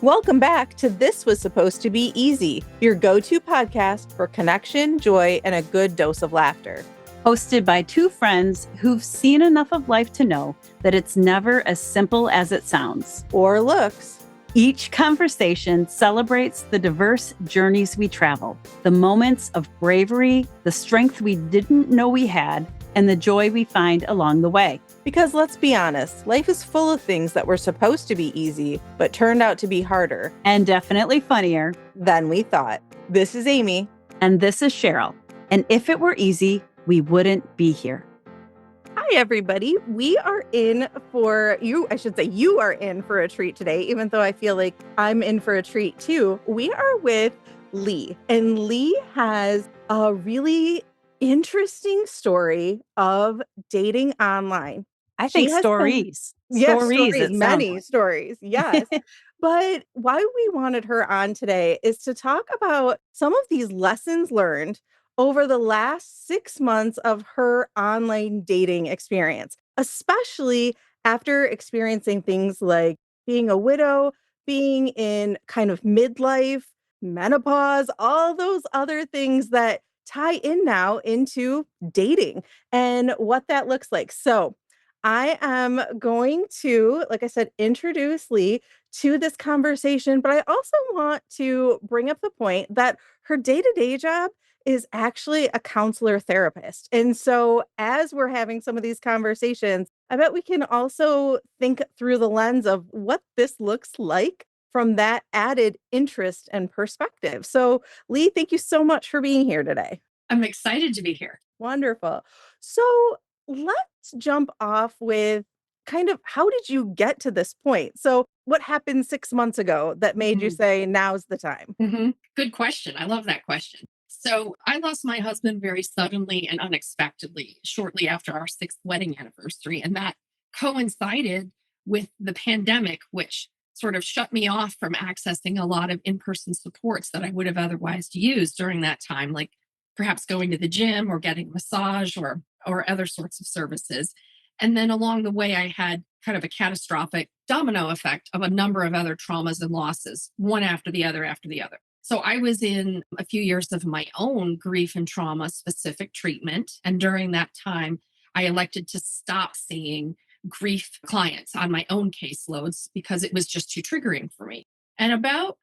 Welcome back to This Was Supposed to Be Easy, your go-to podcast for connection, joy, and a good dose of laughter. Hosted by two friends who've seen enough of life to know that it's never as simple as it sounds or looks. Each conversation celebrates the diverse journeys we travel, the moments of bravery, the strength we didn't know we had, and the joy we find along the way. Because let's be honest, life is full of things that were supposed to be easy, but turned out to be harder. And definitely funnier than we thought. This is Amy. And this is Cheryl. And if it were easy, we wouldn't be here. Hi, everybody. We are in for you. I should say you are in for a treat today, even though I feel like I'm in for a treat too. We are with Lee, and Lee has a really interesting story of dating online. I think stories. Many stories. Yes. But why we wanted her on today is to talk about some of these lessons learned over the last 6 months of her online dating experience, especially after experiencing things like being a widow, being in kind of midlife, menopause, all those other things that tie in now into dating and what that looks like. So I am going to, like I said, introduce Lee to this conversation, but I also want to bring up the point that her day-to-day job is actually a counselor therapist. And so as we're having some of these conversations, I bet we can also think through the lens of what this looks like from that added interest and perspective. So Lee, thank you so much for being here today. I'm excited to be here. Wonderful. So let's jump off with kind of how did you get to this point? So what happened 6 months ago that made you say, now's the time? Good question. I love that question. So I lost my husband very suddenly and unexpectedly shortly after our 6th wedding anniversary. And that coincided with the pandemic, which sort of shut me off from accessing a lot of in-person supports that I would have otherwise used during that time, like perhaps going to the gym or getting a massage or other sorts of services. And then along the way, I had kind of a catastrophic domino effect of a number of other traumas and losses, one after the other after the other. So I was in a few years of my own grief and trauma specific treatment. And during that time, I elected to stop seeing grief clients on my own caseloads because it was just too triggering for me. And about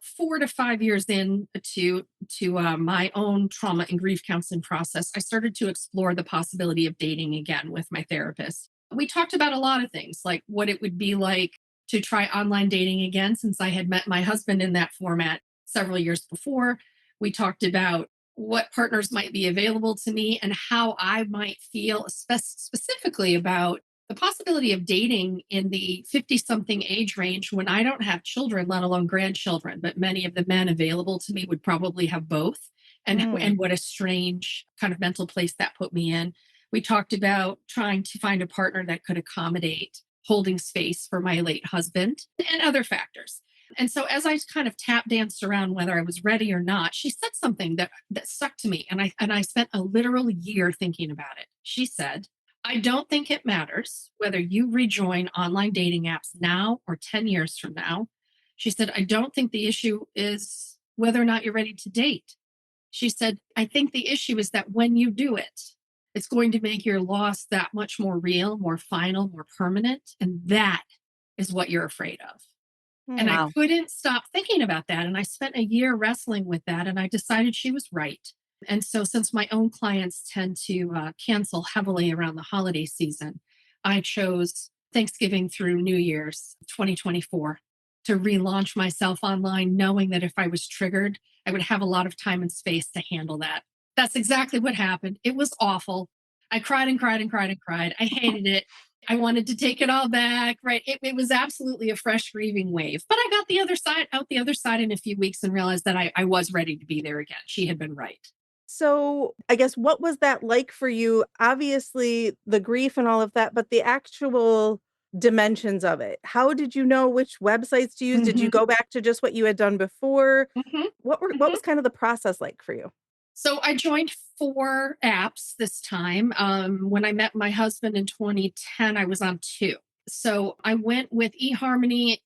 4 to 5 years into my own trauma and grief counseling process, I started to explore the possibility of dating again with my therapist. We talked about a lot of things, like what it would be like to try online dating again, since I had met my husband in that format several years before. We talked about what partners might be available to me and how I might feel specifically about the possibility of dating in the 50-something age range when I don't have children, let alone grandchildren, but many of the men available to me would probably have both. And what a strange kind of mental place that put me in. We talked about trying to find a partner that could accommodate holding space for my late husband and other factors. And so as I kind of tap danced around whether I was ready or not, she said something that stuck to me. And I spent a literal year thinking about it. She said, I don't think it matters whether you rejoin online dating apps now or 10 years from now. She said, I don't think the issue is whether or not you're ready to date. She said, I think the issue is that when you do it, it's going to make your loss that much more real, more final, more permanent. And that is what you're afraid of. And I couldn't stop thinking about that. And I spent a year wrestling with that. And I decided she was right. And so since my own clients tend to cancel heavily around the holiday season, I chose Thanksgiving through New Year's 2024 to relaunch myself online, knowing that if I was triggered, I would have a lot of time and space to handle that. That's exactly what happened. It was awful. I cried and cried and cried and cried. I hated it. I wanted to take it all back, right? It was absolutely a fresh grieving wave. But I got out the other side in a few weeks and realized that I was ready to be there again. She had been right. So I guess what was that like for you? Obviously, the grief and all of that, but the actual dimensions of it. How did you know which websites to use? Did you go back to just what you had done before? What was kind of the process like for you? So I joined 4 apps this time. When I met my husband in 2010, I was on 2. So I went with eHarmony,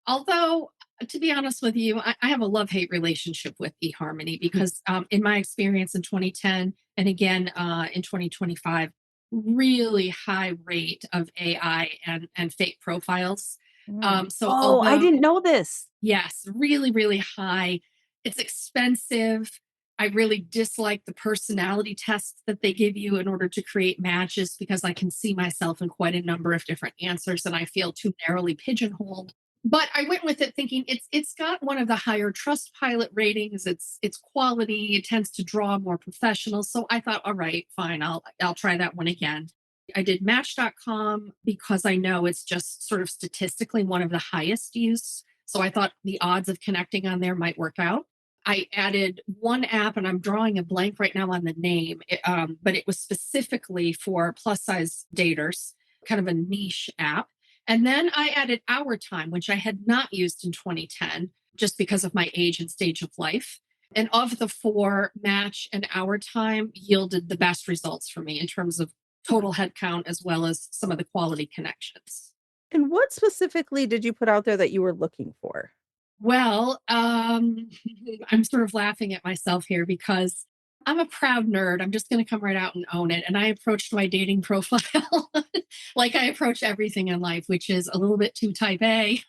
although To be honest with you, I have a love-hate relationship with eHarmony because in my experience in 2010 and again in 2025, really high rate of AI and fake profiles. Mm. So Oh, I although didn't know this. yes, really, really high. It's expensive. I really dislike the personality tests that they give you in order to create matches because I can see myself in quite a number of different answers and I feel too narrowly pigeonholed. But I went with it thinking it's got one of the higher trust pilot ratings. It's quality. It tends to draw more professionals. So I thought, all right, fine, I'll try that one again. I did match.com because I know it's just sort of statistically one of the highest use. So I thought the odds of connecting on there might work out. I added one app, and I'm drawing a blank right now on the name, but it was specifically for plus size daters, kind of a niche app. And then I added Our Time, which I had not used in 2010 just because of my age and stage of life. And of the four, Match and Our Time yielded the best results for me in terms of total head count as well as some of the quality connections. And what specifically did you put out there that you were looking for? Well, I'm sort of laughing at myself here because I'm a proud nerd. I'm just going to come right out and own it. And I approached my dating profile like I approach everything in life, which is a little bit too type A,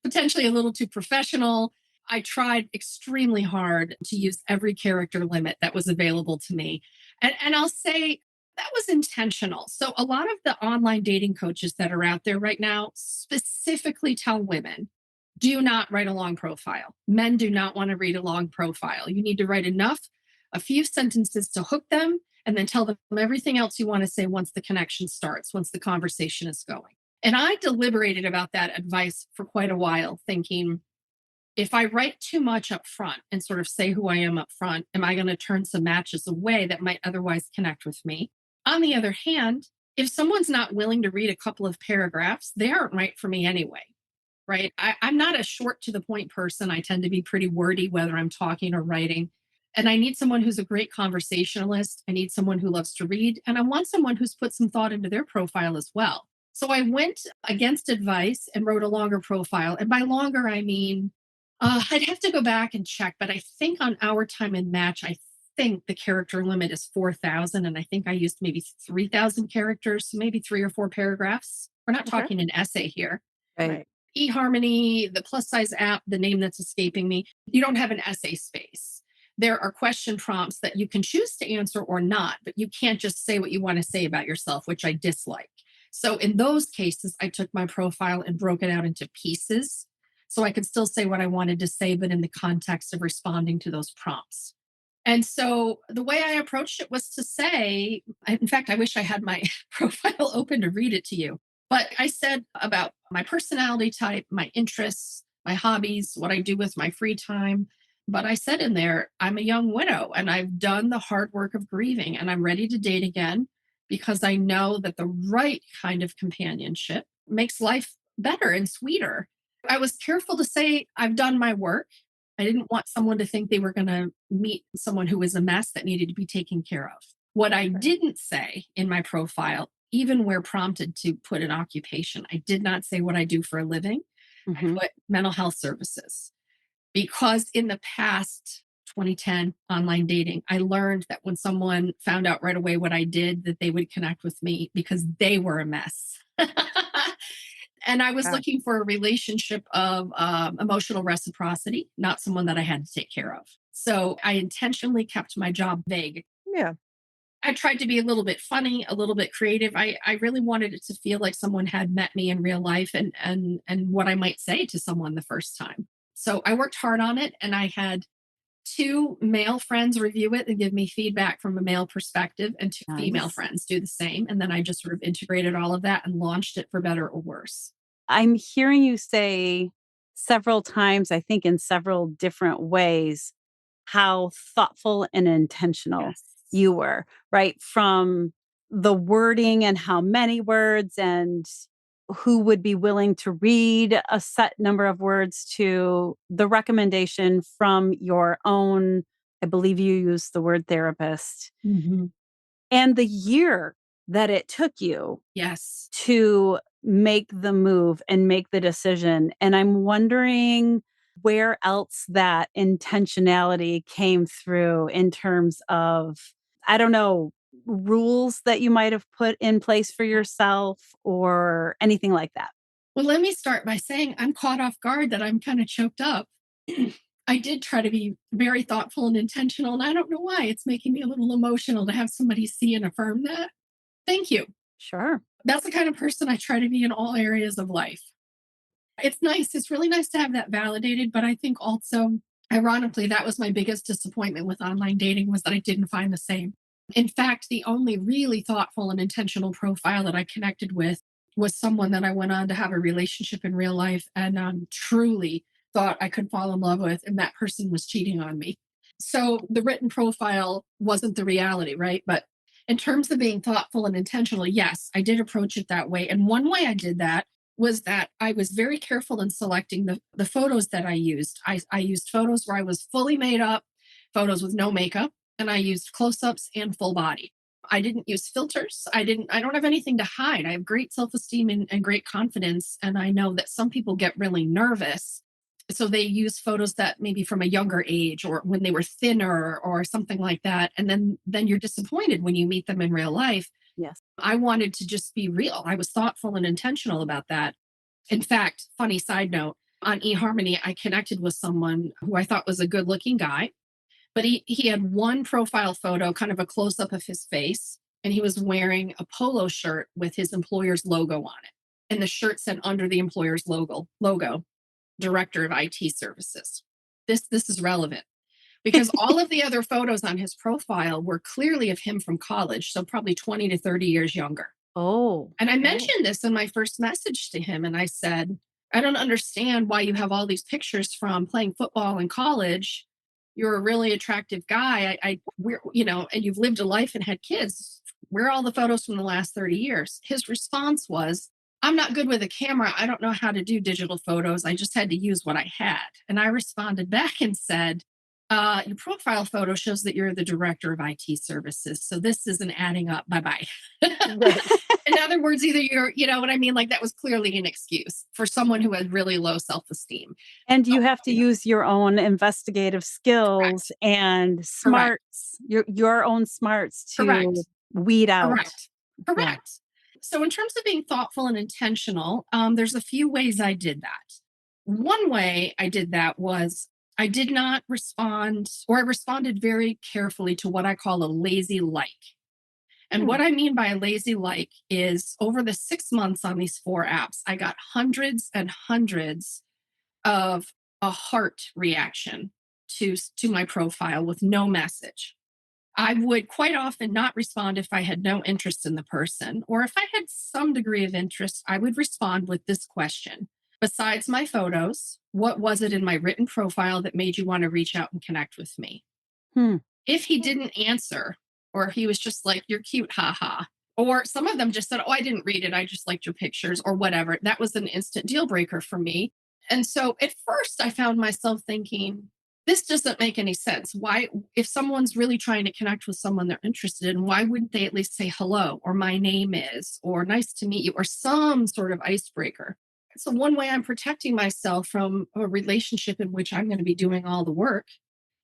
potentially a little too professional. I tried extremely hard to use every character limit that was available to me. And I'll say that was intentional. So, a lot of the online dating coaches that are out there right now specifically tell women do not write a long profile. Men do not want to read a long profile. You need to write enough, a few sentences to hook them, and then tell them everything else you want to say once the connection starts, once the conversation is going. And I deliberated about that advice for quite a while, thinking if I write too much up front and sort of say who I am up front, am I going to turn some matches away that might otherwise connect with me? On the other hand, if someone's not willing to read a couple of paragraphs, they aren't right for me anyway, right? I'm not a short to the point person. I tend to be pretty wordy, whether I'm talking or writing. And I need someone who's a great conversationalist. I need someone who loves to read. And I want someone who's put some thought into their profile as well. So I went against advice and wrote a longer profile. And by longer, I mean, I'd have to go back and check, but I think on Our Time and Match, I think the character limit is 4,000. And I think I used maybe 3,000 characters, so maybe three or four paragraphs. We're not Okay. talking an essay here. Right. eHarmony, the plus size app, the name that's escaping me, you don't have an essay space. There are question prompts that you can choose to answer or not, but you can't just say what you want to say about yourself, which I dislike. So in those cases, I took my profile and broke it out into pieces so I could still say what I wanted to say, but in the context of responding to those prompts. And so the way I approached it was to say, in fact, I wish I had my profile open to read it to you. But I said about my personality type, my interests, my hobbies, what I do with my free time. But I said in there, I'm a young widow and I've done the hard work of grieving and I'm ready to date again because I know that the right kind of companionship makes life better and sweeter. I was careful to say I've done my work. I didn't want someone to think they were going to meet someone who was a mess that needed to be taken care of. What I Right. didn't say in my profile, even where prompted to put an occupation, I did not say what I do for a living. I Hmm. put mental health services because in the past, 2010 online dating, I learned that when someone found out right away what I did, that they would connect with me because they were a mess. And I was Yeah. looking for a relationship of emotional reciprocity, not someone that I had to take care of. So I intentionally kept my job vague. Yeah. I tried to be a little bit funny, a little bit creative. I really wanted it to feel like someone had met me in real life and what I might say to someone the first time. So I worked hard on it and I had two male friends review it and give me feedback from a male perspective and two female Nice. friends do the same. And then I just sort of integrated all of that and launched it for better or worse. I'm hearing you say several times, I think in several different ways, how thoughtful and intentional Yes. you were, right? From the wording and how many words and who would be willing to read a set number of words to the recommendation from your own, I believe you used the word therapist, Mhm. and the year that it took you Yes. to make the move and make the decision. And I'm wondering where else that intentionality came through in terms of, I don't know, rules that you might have put in place for yourself or anything like that? Well, let me start by saying I'm caught off guard that I'm kind of choked up. I did try to be very thoughtful and intentional, and I don't know why. It's making me a little emotional to have somebody see and affirm that. Thank you. Sure. That's the kind of person I try to be in all areas of life. It's nice. It's really nice to have that validated, but I think also, ironically, that was my biggest disappointment with online dating was that I didn't find the same. In fact, the only really thoughtful and intentional profile that I connected with was someone that I went on to have a relationship in real life and truly thought I could fall in love with, and that person was cheating on me. So the written profile wasn't the reality, right? But in terms of being thoughtful and intentional, yes, I did approach it that way. And one way I did that was that I was very careful in selecting the photos that I used. I used photos where I was fully made up, photos with no makeup, and I used close-ups and full body. I didn't use filters. I don't have anything to hide. I have great self-esteem and great confidence. And I know that some people get really nervous. So they use photos that maybe from a younger age or when they were thinner or something like that. And then you're disappointed when you meet them in real life. Yes. I wanted to just be real. I was thoughtful and intentional about that. In fact, funny side note, on eHarmony, I connected with someone who I thought was a good looking guy, but he had one profile photo, kind of a close up of his face, and he was wearing a polo shirt with his employer's logo on it. And the shirt said under the employer's logo, Director of IT Services. This is relevant because all of the other photos on his profile were clearly of him from college, so probably 20 to 30 years younger. Oh, And I oh, mentioned this in my first message to him. And I said, I don't understand why you have all these pictures from playing football in college. You're a really attractive guy. And you've lived a life and had kids. Where are all the photos from the last 30 years? His response was, I'm not good with a camera. I don't know how to do digital photos. I just had to use what I had. And I responded back and said, your profile photo shows that you're the director of IT services. So this isn't adding up. Bye bye. Right. In other words, either you know what I mean? Like that was clearly an excuse for someone who had really low self esteem. and you Oh, have to yeah, use your own investigative skills correct, and correct, smarts, your own smarts to correct, weed out. correct, Yeah. correct. So, in terms of being thoughtful and intentional, there's a few ways I did that. One way I did that was I did not respond, or I responded very carefully to what I call a lazy like. And Hmm. what I mean by a lazy like is over the 6 months on these four apps, I got hundreds and hundreds of a heart reaction to my profile with no message. I would quite often not respond if I had no interest in the person, or if I had some degree of interest, I would respond with this question. Besides my photos, what was it in my written profile that made you want to reach out and connect with me? Hmm. If he didn't answer, or he was just like, you're cute, haha. Or some of them just said, oh, I didn't read it. I just liked your pictures or whatever. That was an instant deal breaker for me. And so at first I found myself thinking, this doesn't make any sense. Why, if someone's really trying to connect with someone they're interested in, why wouldn't they at least say hello or my name is or nice to meet you or some sort of icebreaker? So, one way I'm protecting myself from a relationship in which I'm going to be doing all the work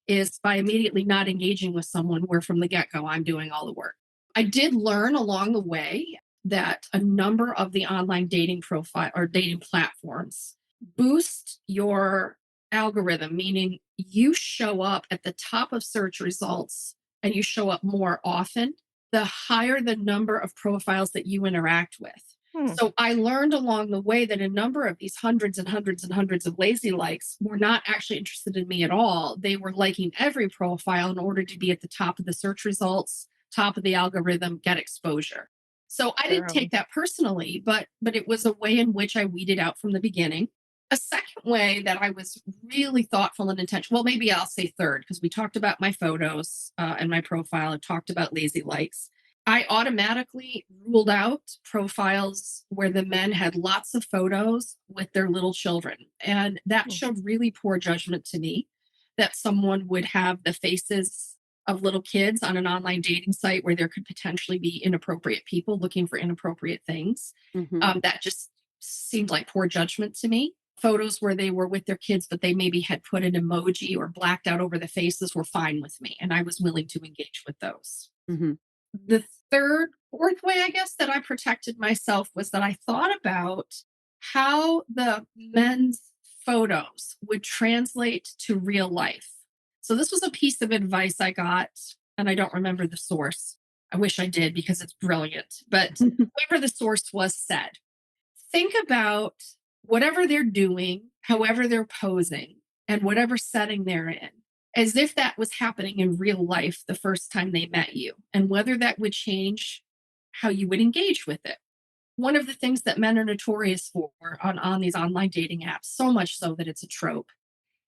is by immediately not engaging with someone where from the get go, I'm doing all the work. I did learn along the way that a number of the online dating profile or dating platforms boost your algorithm, meaning you show up at the top of search results and you show up more often, the higher the number of profiles that you interact with. Hmm. So I learned along the way that a number of these hundreds and hundreds and hundreds of lazy likes were not actually interested in me at all. They were liking every profile in order to be at the top of the search results, top of the algorithm, get exposure. So I didn't True. take that personally, but it was a way in which I weeded out from the beginning. A second way that I was really thoughtful and intentional, well, maybe I'll say third, because we talked about my photos and my profile and talked about lazy likes. I automatically ruled out profiles where the men had lots of photos with their little children. And that Hmm. showed really poor judgment to me that someone would have the faces of little kids on an online dating site where there could potentially be inappropriate people looking for inappropriate things. Mhm. That just seemed like poor judgment to me. photos where they were with their kids, but they maybe had put an emoji or blacked out over the faces were fine with me. And I was willing to engage with those. Hmm. The fourth way, I guess, that I protected myself was that I thought about how the men's photos would translate to real life. So this was a piece of advice I got, and I don't remember the source. I wish I did because it's brilliant. But whoever the source was said, think about whatever they're doing, however they're posing, and whatever setting they're in, as if that was happening in real life the first time they met you, and whether that would change how you would engage with it. One of the things that men are notorious for on these online dating apps, so much so that it's a trope,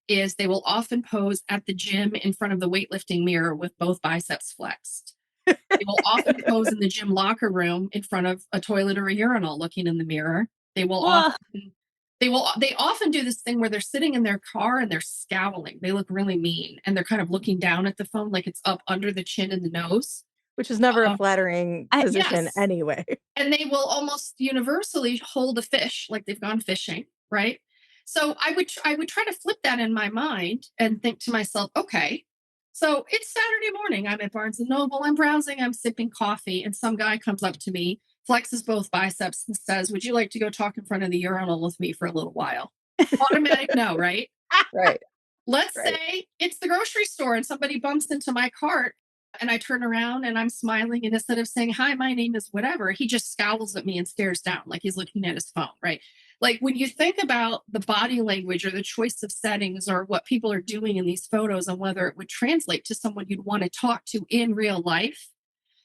is they will often pose at the gym in front of the weightlifting mirror with both biceps flexed. They will often pose in the gym locker room in front of a toilet or a urinal looking in the mirror. They will Whoa. often they often do this thing where they're sitting in their car and they're scowling. They look really mean and they're kind of looking down at the phone like it's up under the chin and the nose. Which is never a Uh, flattering position yes. anyway. And they will almost universally hold a fish like they've gone fishing, right? So I would try to flip that in my mind and think to myself, okay, so it's Saturday morning. I'm at Barnes and Noble. I'm browsing. I'm sipping coffee, and some guy comes up to me, flexes both biceps, and says, "Would you like to go talk in front of the urinal with me for a little while?" Automatic no, right? Right, Let's right. say it's the grocery store and somebody bumps into my cart and I turn around and I'm smiling. And instead of saying, "Hi, my name is whatever," he just scowls at me and stares down like he's looking at his phone, right? Like when you think about the body language or the choice of settings or what people are doing in these photos and whether it would translate to someone you'd want to talk to in real life,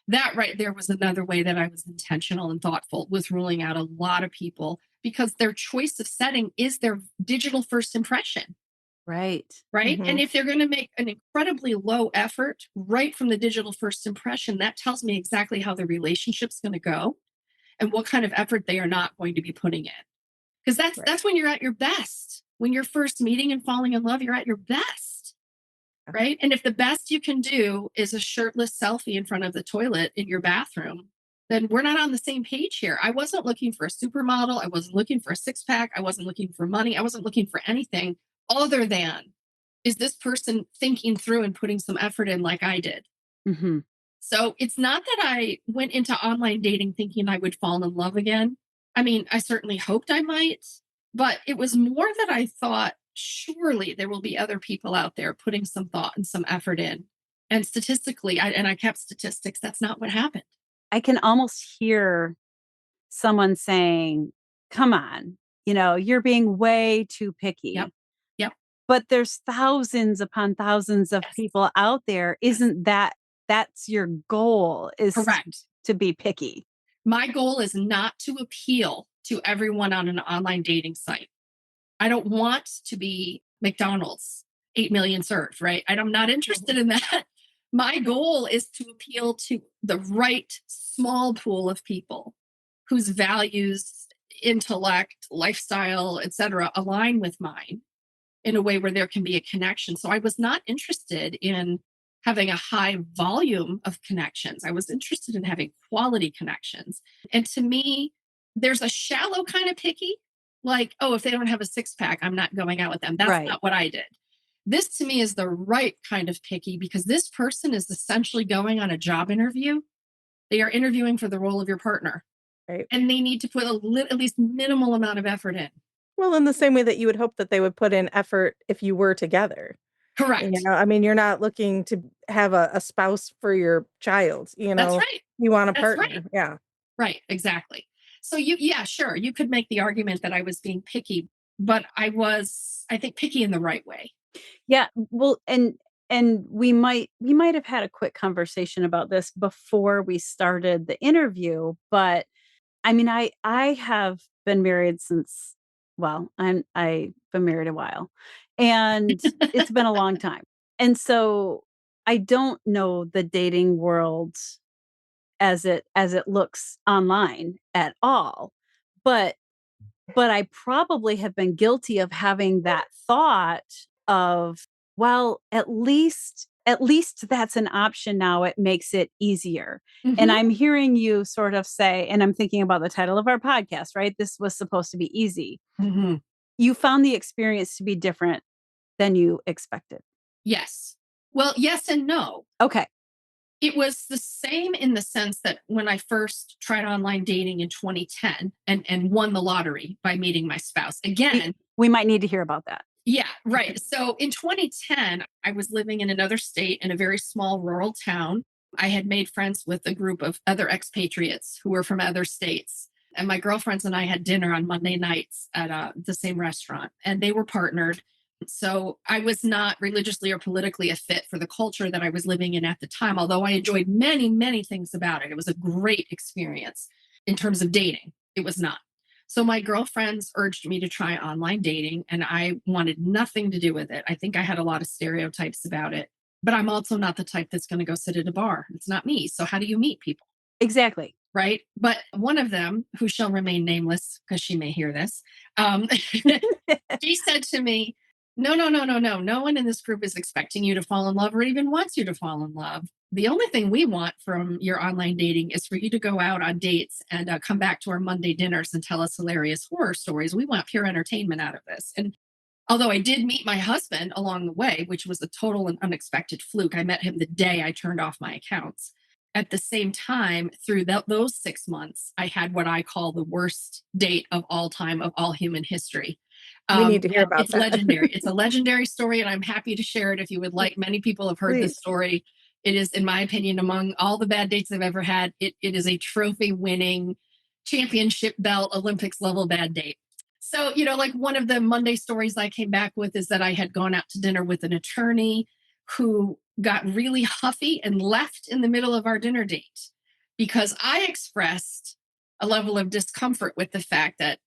that right there was another way that I was intentional and thoughtful with ruling out a lot of people because their choice of setting is their digital first impression. Right. Right. And Mhm. if they're going to make an incredibly low effort right from the digital first impression, that tells me exactly how the relationship's going to go and what kind of effort they are not going to be putting in. Because that's Right. that's when you're at your best. When you're first meeting and falling in love, you're at your best. Yeah. Right. And if the best you can do is a shirtless selfie in front of the toilet in your bathroom, then we're not on the same page here. I wasn't looking for a supermodel. I wasn't looking for a six pack. I wasn't looking for money. I wasn't looking for anything other than, is this person thinking through and putting some effort in like I did? Hmm. So it's not that I went into online dating thinking I would fall in love again. I mean, I certainly hoped I might, but it was more that I thought, surely there will be other people out there putting some thought and some effort in. And statistically, I kept statistics, that's not what happened. I can almost hear someone saying, "Come on, you're being way too Yep. picky." Yep. But there's thousands upon thousands of Yes. people out there. Yes. Isn't that's your goal, is Correct. to be picky? My goal is not to appeal to everyone on an online dating site. I don't want to be McDonald's, 8 million served, right? I'm not interested in that. My goal is to appeal to the right small pool of people whose values, intellect, lifestyle, etc., align with mine in a way where there can be a connection. So I was not interested in having a high volume of connections. I was interested in having quality connections. And to me, there's a shallow kind of picky, like, oh, if they don't have a six pack, I'm not going out with them. That's Right. not what I did. This to me is the right kind of picky because this person is essentially going on a job interview. They are interviewing for the role of your partner Right. and they need to put at least minimal amount of effort in. Well, in the same way that you would hope that they would put in effort if you were together. Correct. I mean, you're not looking to have a spouse for your child, That's right. you want a That's right. partner. Yeah. Right, exactly. So yeah, sure, you could make the argument that I was being picky, but I was, I think, picky in the right way. Yeah, well, and we might have had a quick conversation about this before we started the interview, but I mean, I have been married since, well, I've been married a while, and it's been a long time. And so I don't know the dating world as it looks online at all. But I probably have been guilty of having that thought of, well, at least that's an option now. It makes it easier. And Hmm. I'm hearing you sort of say, and I'm thinking about the title of our podcast, right? This was supposed to be easy. Hmm. You found the experience to be different than you expected. Yes. Well, yes and no. Okay. It was the same in the sense that when I first tried online dating in 2010 and won the lottery by meeting my spouse. Again, we might need to hear about that. yeah, right. So in 2010, I was living in another state in a very small rural town. I had made friends with a group of other expatriates who were from other states. And my girlfriends and I had dinner on Monday nights at the same restaurant, and they were partnered. So I was not religiously or politically a fit for the culture that I was living in at the time, although I enjoyed many, many things about it. It was a great experience in terms of dating. It was not. So my girlfriends urged me to try online dating, and I wanted nothing to do with it. I think I had a lot of stereotypes about it, but I'm also not the type that's going to go sit at a bar. It's not me. So how do you meet people? Exactly. Right. But one of them, who shall remain nameless because she may hear this, she said to me, no, no, no, no, no. No one in this group is expecting you to fall in love or even wants you to fall in love. The only thing we want from your online dating is for you to go out on dates and come back to our Monday dinners and tell us hilarious horror stories. We want pure entertainment out of this. And although I did meet my husband along the way, which was a total and unexpected fluke, I met him the day I turned off my accounts. At the same time, through those 6 months, I had what I call the worst date of all time of all human history. We need to hear about It's that. legendary. It's a legendary story, and I'm happy to share it if you would like. Many people have heard this Please. story. It is, in my opinion, among all the bad dates I've ever had, it is a trophy winning, championship belt, Olympics level bad date. So, like one of the Monday stories I came back with is that I had gone out to dinner with an attorney who got really huffy and left in the middle of our dinner date because I expressed a level of discomfort with the fact that,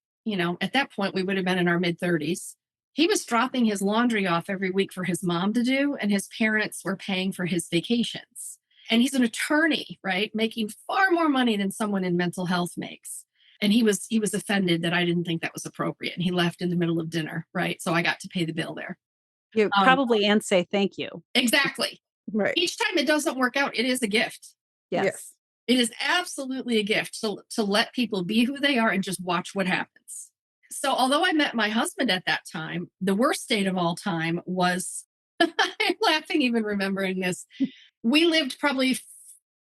at that point we would have been in our mid 30s. He was dropping his laundry off every week for his mom to do, and his parents were paying for his vacations. And he's an attorney, right? Making far more money than someone in mental health makes. And he was offended that I didn't think that was appropriate. And he left in the middle of dinner, right? So I got to pay the bill there. You Um, probably and say thank you. exactly. Right. Each time it doesn't work out, it is a gift. Yes. Yes. It is absolutely a gift to let people be who they are and just watch what happens. So, although I met my husband at that time, the worst date of all time was I'm laughing even remembering this. We lived probably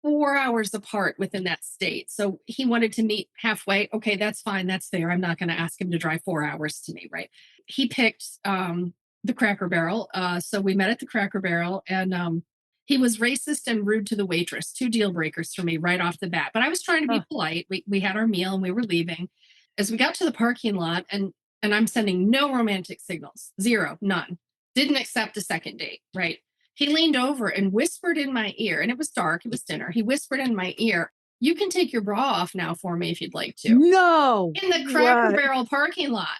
4 hours apart within that state. So he wanted to meet halfway. Okay, that's fine. That's fair. I'm not going to ask him to drive 4 hours to me, right? He picked the Cracker Barrel. So we met at the Cracker Barrel, and he was racist and rude to the waitress. Two deal breakers for me right off the bat. But I was trying to be polite. We had our meal and we were leaving. As we got to the parking lot, and I'm sending no romantic signals, zero, none. Didn't accept a second date, right? He leaned over and whispered in my ear, and it was dark, it was dinner. He whispered in my ear, "You can take your bra off now for me if you'd like to." No. In the Cracker What? Barrel parking lot.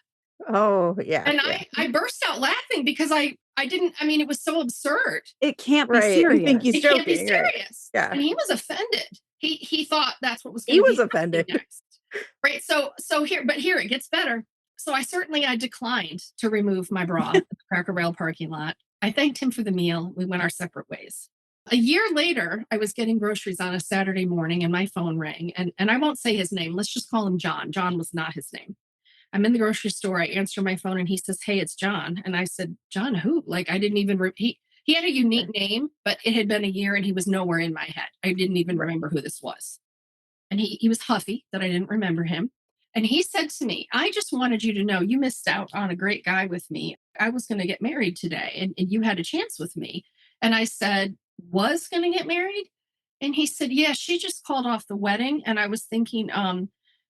Oh, yeah. And Yeah. I burst out laughing because I didn't, I mean, it was so absurd. It can't be Right. You think serious. he's It can't be joking, right? serious. Yeah. And he was offended. He thought that's what was going He to was be happening offended. next. Right. So here it gets better. So I declined to remove my bra at the Cracker Barrel parking lot. I thanked him for the meal. We went our separate ways. A year later, I was getting groceries on a Saturday morning and my phone rang. And I won't say his name. Let's just call him John. John was not his name. I'm in the grocery store. I answer my phone and he says, "Hey, it's John." And I said, "John who?" Like I didn't even repeat. He had a unique name, but it had been a year and he was nowhere in my head. I didn't even remember who this was. And he was huffy that I didn't remember him. And he said to me, "I just wanted you to know you missed out on a great guy with me. I was going to get married today and you had a chance with me." And I said, "Was going to get married?" And he said, "Yeah, she just called off the wedding. And I was thinking,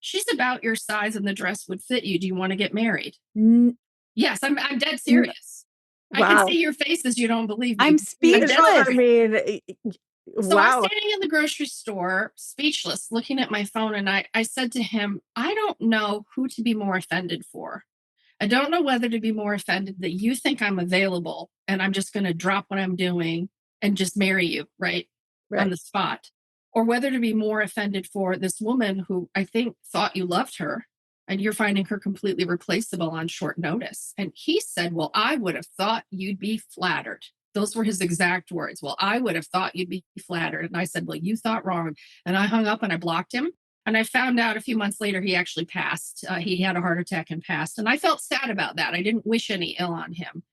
she's about your size and the dress would fit you. Do you want to get married?" N- Yes, I'm dead n- serious. I can Wow. see your faces. You don't believe me. I'm I'm dead I speechless. serious. mean, So I'm wow. standing in the grocery store, speechless, looking at my phone, and I said to him, "I don't know who to be more offended for. I don't know whether to be more offended that you think I'm available and I'm just going to drop what I'm doing and just marry you, right? On Right. the spot, or whether to be more offended for this woman who I think thought you loved her and you're finding her completely replaceable on short notice." And he said, "Well, I would have thought you'd be flattered." Those were his exact words. "Well, I would have thought you'd be flattered." And I said, "Well, you thought wrong." And I hung up and I blocked him. And I found out a few months later he actually passed. He had a heart attack and passed. And I felt sad about that. I didn't wish any ill on him.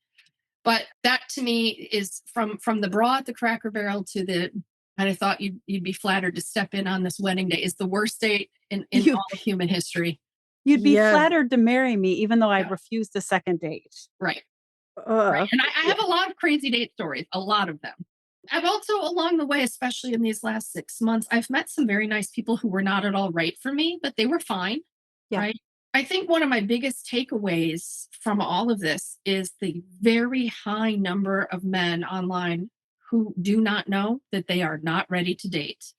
But that to me is from the bra at the Cracker Barrel to the and I thought you'd be flattered to step in on this wedding day is the worst date in You'd all of human history. you'd be Yes. flattered to marry me even though I Yeah, refused a second date. right. Right. Ugh. And I have a lot of crazy date stories, a lot of them. I've also, along the way, especially in these last 6 months, I've met some very nice people who were not at all right for me, but they were fine. Yeah. Right. I think one of my biggest takeaways from all of this is the very high number of men online who do not know that they are not ready to date.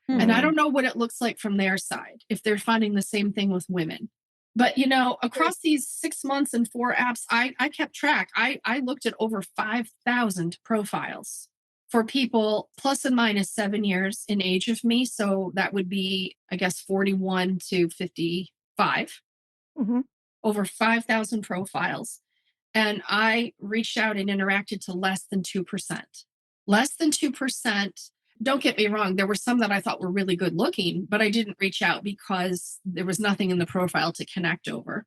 And I Mhm. don't know what it looks like from their side, if they're finding the same thing with women. But across these 6 months and four apps, I kept track. I looked at over 5,000 profiles for people plus and minus 7 years in age of me. So that would be, I guess, 41 to 55, Mhm. over 5,000 profiles. And I reached out and interacted to less than 2%. Less than 2%. Don't get me wrong, there were some that I thought were really good looking, but I didn't reach out because there was nothing in the profile to connect over.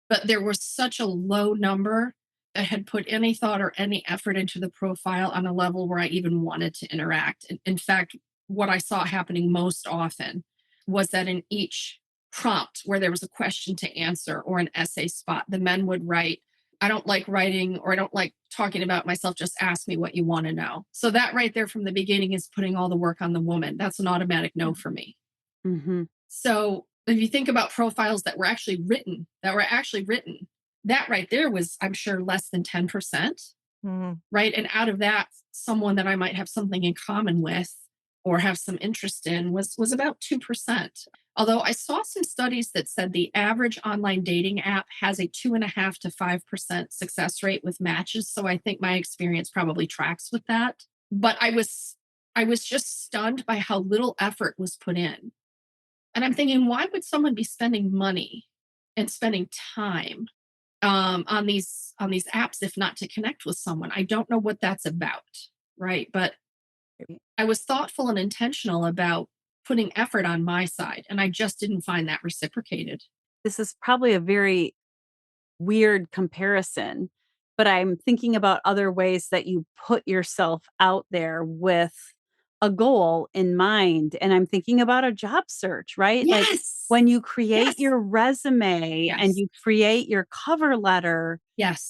But there was such a low number that had put any thought or any effort into the profile on a level where I even wanted to interact. In fact, what I saw happening most often was that in each prompt where there was a question to answer or an essay spot, the men would write, I don't like writing or I don't like talking about myself. Just ask me what you want to know. So that right there from the beginning is putting all the work on the woman. That's an automatic no for me. Mhm. So if you think about profiles that were actually written, that right there was, I'm sure, less than 10%, Mhm. right? And out of that, someone that I might have something in common with or have some interest in was about 2%. Although I saw some studies that said the average online dating app has a 2.5 to 5% success rate with matches. So I think my experience probably tracks with that. But I was just stunned by how little effort was put in. And I'm thinking, why would someone be spending money and spending time on these apps if not to connect with someone? I don't know what that's about, right? But I was thoughtful and intentional about putting effort on my side, and I just didn't find that reciprocated. This is probably a very weird comparison, but I'm thinking about other ways that you put yourself out there with a goal in mind. And I'm thinking about a job search, right? Like Yes. when you create Yes. your resume and Yes. you create your cover letter,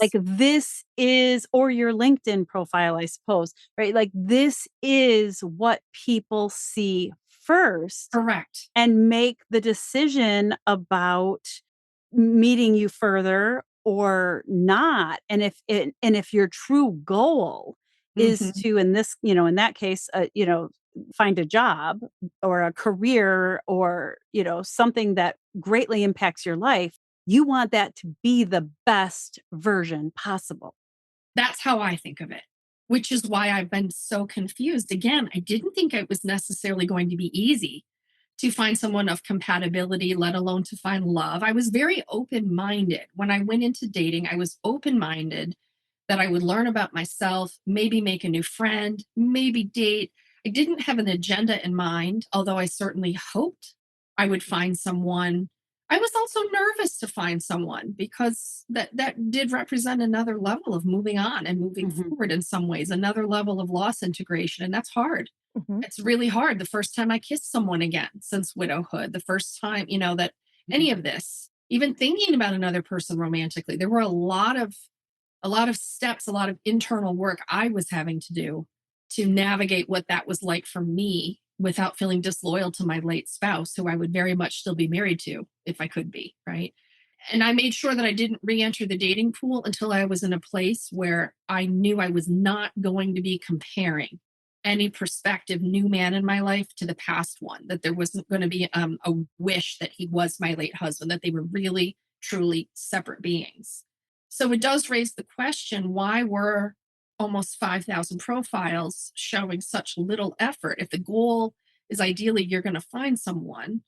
like Yes. this is, or your LinkedIn profile, I suppose, right? Like this is what people see first Correct. and make the decision about meeting you further or not. And if your true goal is Hmm. to, in this, in that case, find a job or a career or, something that greatly impacts your life, you want that to be the best version possible. That's how I think of it, which is why I've been so confused. Again, I didn't think it was necessarily going to be easy to find someone of compatibility, let alone to find love. I was very open minded. When I went into dating, I was open minded that I would learn about myself, maybe make a new friend, maybe date. I didn't have an agenda in mind, although I certainly hoped I would find someone. I was also nervous to find someone because that did represent another level of moving on and moving Mhm, forward in some ways, another level of loss integration. And that's hard. Mhm. It's really hard. The first time I kissed someone again since widowhood, the first time, that mhm, any of this, even thinking about another person romantically, there were a lot of steps, a lot of internal work I was having to do to navigate what that was like for me without feeling disloyal to my late spouse, who I would very much still be married to if I could be, right? And I made sure that I didn't re enter the dating pool until I was in a place where I knew I was not going to be comparing any prospective new man in my life to the past one, that there wasn't going to be a wish that he was my late husband, that they were really, truly separate beings. So it does raise the question, why were almost 5,000 profiles showing such little effort? If the goal is ideally you're going to find someone,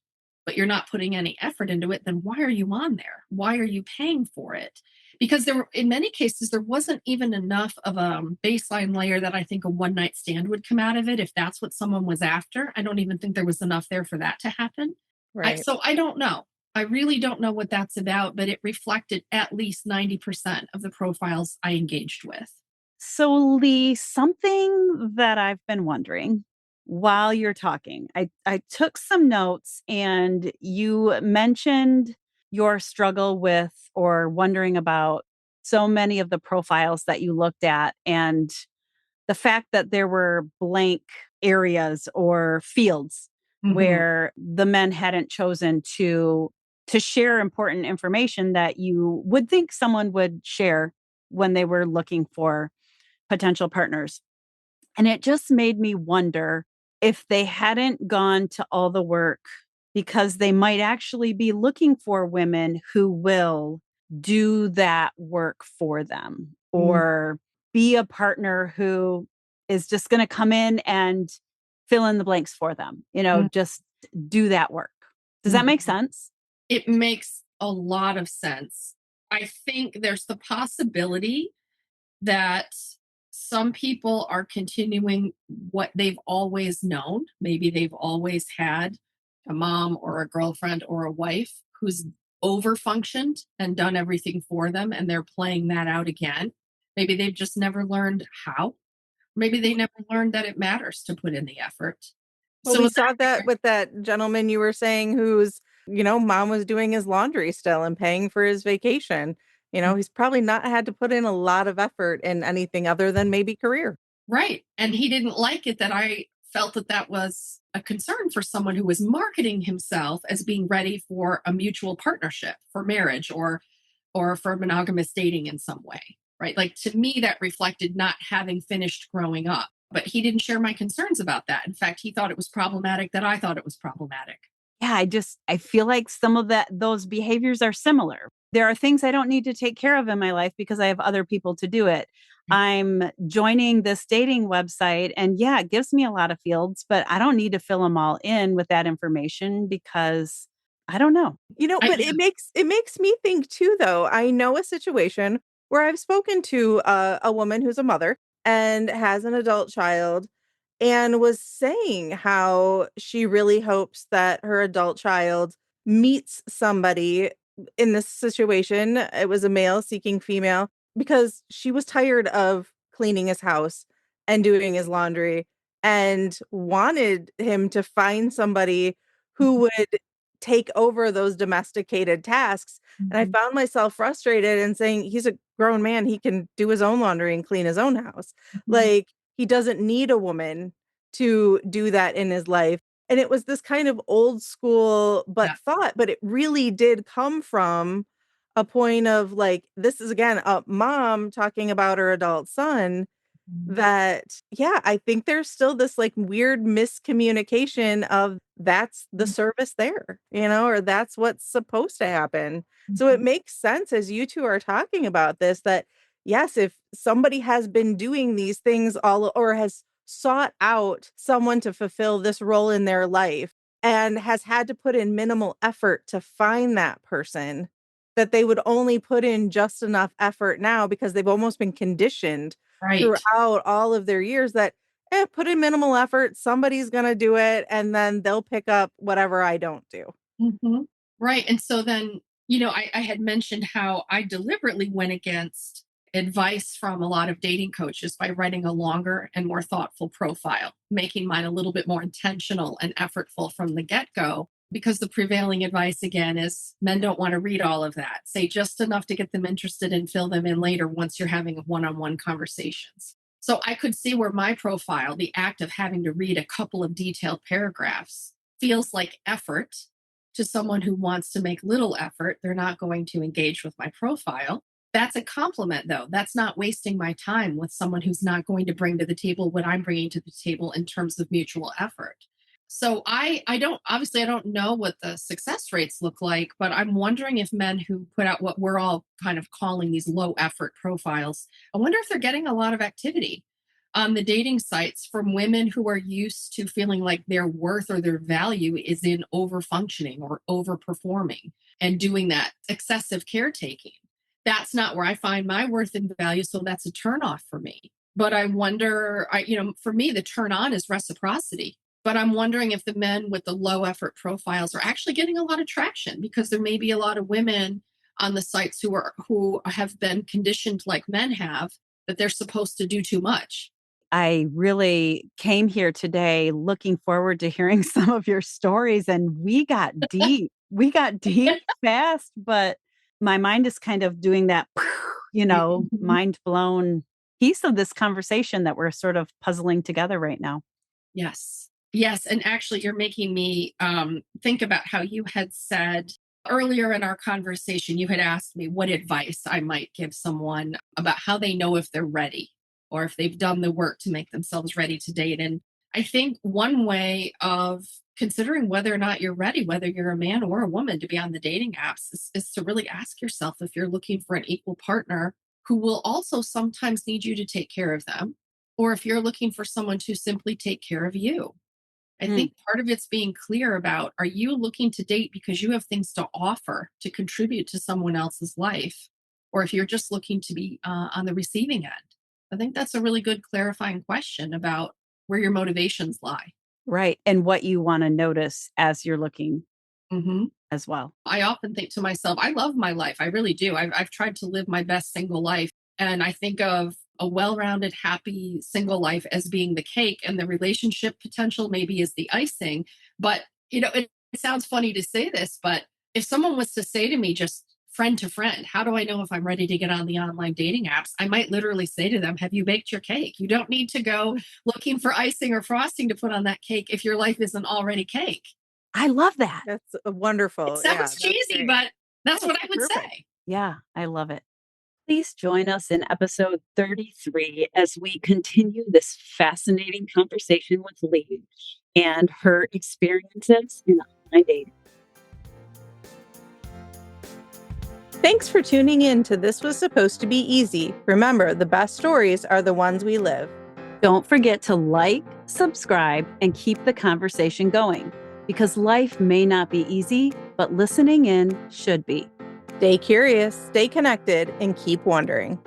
but you're not putting any effort into it, then why are you on there? Why are you paying for it? because there were, in many cases, there wasn't even enough of a baseline layer that I think a one night stand would come out of it. If that's what someone was after, I don't even think there was enough there for that to happen. Right. So I don't know. I really don't know what that's about, but it reflected at least 90% of the profiles I engaged with. So, Lee, something that I've been wondering while you're talking, I took some notes and you mentioned your struggle with or wondering about so many of the profiles that you looked at and the fact that there were blank areas or fields Mhm. where the men hadn't chosen to share important information that you would think someone would share when they were looking for potential partners. And it just made me wonder if they hadn't gone to all the work because they might actually be looking for women who will do that work for them Mm, or be a partner who is just going to come in and fill in the blanks for them, mm, just do that work. Does that make mhm. sense? It makes a lot of sense. I think there's the possibility that some people are continuing what they've always known. Maybe they've always had a mom or a girlfriend or a wife who's overfunctioned and done everything for them, and they're playing that out again. Maybe they've just never learned how. Maybe they never learned that it matters to put in the effort. Well, So we that saw that with that gentleman you were saying whose, mom was doing his laundry still and paying for his vacation. He's probably not had to put in a lot of effort in anything other than maybe career. right. And he didn't like it that I felt that that was a concern for someone who was marketing himself as being ready for a mutual partnership, for marriage or for monogamous dating in some way. Right? Like to me that reflected not having finished growing up. But he didn't share my concerns about that. In fact, he thought it was problematic that I thought it was problematic. Yeah, I feel like some of those behaviors are similar. There are things I don't need to take care of in my life because I have other people to do it. I'm joining this dating website and yeah, it gives me a lot of fields, but I don't need to fill them all in with that information because I don't know. But it makes me think too, though. I know a situation where I've spoken to a woman who's a mother and has an adult child and was saying how she really hopes that her adult child meets somebody in this situation. It was a male seeking female because she was tired of cleaning his house and doing his laundry and wanted him to find somebody who would take over those domesticated tasks. And I Mhm. found myself frustrated and saying, he's a grown man. He can do his own laundry and clean his own house. Mhm. Like, he doesn't need a woman to do that in his life. And it was this kind of old school Yeah. but it really did come from a point of like, this is again a mom talking about her adult son Mhm. that, yeah, I think there's still this, like, weird miscommunication of that's the service there, or that's what's supposed to happen. So it Mhm. makes sense as you 2 are talking about this that, yes, if somebody has been doing these things all or has sought out someone to fulfill this role in their life and has had to put in minimal effort to find that person, that they would only put in just enough effort now because they've almost been conditioned Right. throughout all of their years that, put in minimal effort, somebody's gonna do it, and then they'll pick up whatever I don't do. Mhm. Right. And so then, I had mentioned how I deliberately went against advice from a lot of dating coaches by writing a longer and more thoughtful profile, making mine a little bit more intentional and effortful from the get go. Because the prevailing advice again is men don't want to read all of that. Say just enough to get them interested and fill them in later once you're having one on one conversations. So I could see where my profile, the act of having to read a couple of detailed paragraphs, feels like effort to someone who wants to make little effort. They're not going to engage with my profile. That's a compliment, though. That's not wasting my time with someone who's not going to bring to the table what I'm bringing to the table in terms of mutual effort. So I don't obviously I don't know what the success rates look like, but I'm wondering if men who put out what we're all kind of calling these low effort profiles, I wonder if they're getting a lot of activity on the dating sites from women who are used to feeling like their worth or their value is in over functioning or over performing and doing that excessive caretaking. that's not where I find my worth and value. So that's a turn off for me. But I wonder, for me, the turn on is reciprocity. But I'm wondering if the men with the low effort profiles are actually getting a lot of traction, because there may be a lot of women on the sites who have been conditioned like men have, that they're supposed to do too much. I really came here today looking forward to hearing some of your stories, and we got deep. We got deep fast, but my mind is kind of doing that, Mhm. mind blown piece of this conversation that we're sort of puzzling together right now. Yes. Yes. And actually, you're making me think about how you had said earlier in our conversation, you had asked me what advice I might give someone about how they know if they're ready, or if they've done the work to make themselves ready to date. And I think one way of considering whether or not you're ready, whether you're a man or a woman, to be on the dating apps, is to really ask yourself if you're looking for an equal partner who will also sometimes need you to take care of them, or if you're looking for someone to simply take care of you. I Mm, think part of it's being clear about, are you looking to date because you have things to offer to contribute to someone else's life? Or if you're just looking to be on the receiving end? I think that's a really good clarifying question about where your motivations lie. right. And what you want to notice as you're looking Mhm. as well. I often think to myself, I love my life. I really do. I've tried to live my best single life. And I think of a well rounded, happy single life as being the cake, and the relationship potential maybe is the icing. But, it sounds funny to say this, but if someone was to say to me, just friend to friend, how do I know if I'm ready to get on the online dating apps? I might literally say to them, have you baked your cake? You don't need to go looking for icing or frosting to put on that cake if your life isn't already cake. I love that. That's It wonderful. Yeah, sounds that's cheesy, great. but that's Yes, what I would perfect. say. Yeah, I love it. Please join us in episode 33 as we continue this fascinating conversation with Lee and her experiences in online dating. Thanks for tuning in to This Was Supposed to Be Easy. Remember, the best stories are the ones we live. Don't forget to like, subscribe, and keep the conversation going, because life may not be easy, but listening in should be. Stay curious, stay connected, and keep wondering.